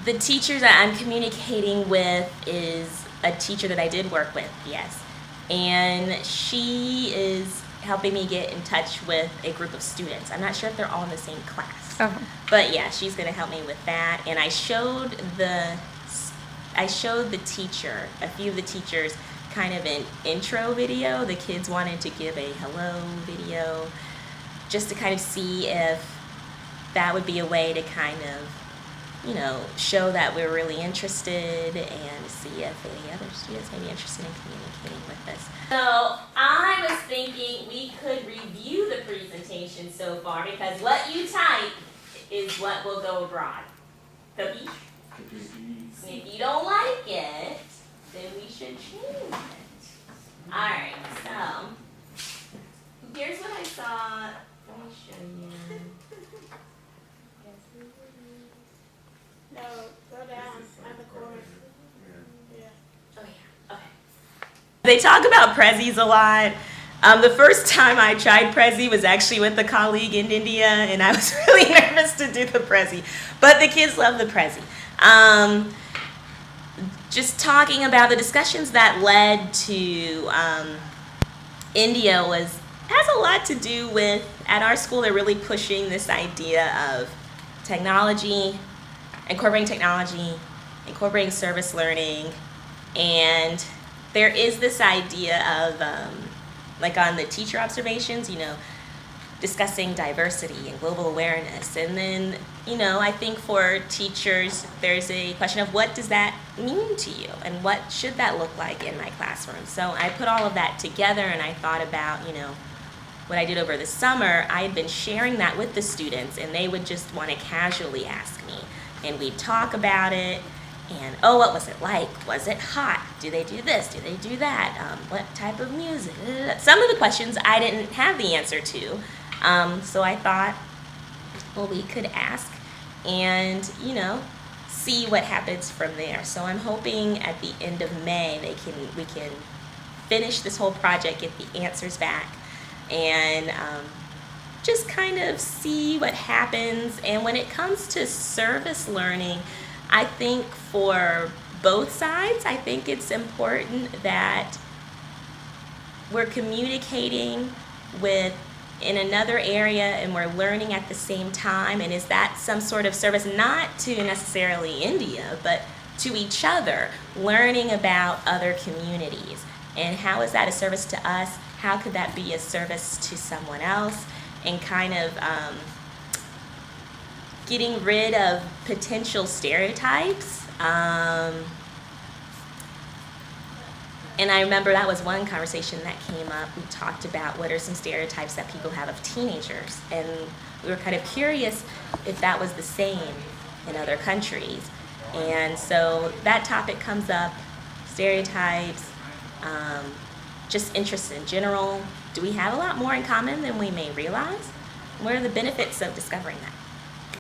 The teacher that I'm communicating with is a teacher that I did work with, yes. And she is helping me get in touch with a group of students. I'm not sure if they're all in the same class. But yeah, she's going to help me with that. And I showed the teacher, a few of the teachers, kind of an intro video. The kids wanted to give a hello video just to kind of see if that would be a way to kind of, show that we're really interested and see if any other students may be interested in communicating with us. So I was thinking we could review the presentation so far because what you type is what will go abroad. Cookie? If you don't like it, then we should change it. Alright, so here's what I saw. Let me show you. No, go down at the corner. Yeah. Oh yeah, okay. They talk about Prezzies a lot. The first time I tried Prezi was actually with a colleague in India, and I was really nervous to do the Prezi. But the kids love the Prezi. Just talking about the discussions that led to India has a lot to do with, at our school, they're really pushing this idea of technology, incorporating service learning, and there is this idea of, like on the teacher observations, discussing diversity and global awareness. And then, I think for teachers, there's a question of what does that mean to you and what should that look like in my classroom? So I put all of that together and I thought about, what I did over the summer. I had been sharing that with the students and they would just want to casually ask me. And we'd talk about it and, what was it like? Was it hot? Do they do this? Do they do that? What type of music? Some of the questions I didn't have the answer to. So I thought, we could ask and, see what happens from there. So I'm hoping at the end of May we can finish this whole project, get the answers back, and just kind of see what happens. And when it comes to service learning, I think for both sides, I think it's important that we're communicating in another area and we're learning at the same time. And is that some sort of service, not to necessarily India, but to each other, learning about other communities? And how is that a service to us? How could that be a service to someone else? And kind of getting rid of potential stereotypes. And I remember that was one conversation that came up. We talked about what are some stereotypes that people have of teenagers. And we were kind of curious if that was the same in other countries. And so that topic comes up, stereotypes, just interests in general. Do we have a lot more in common than we may realize? What are the benefits of discovering that?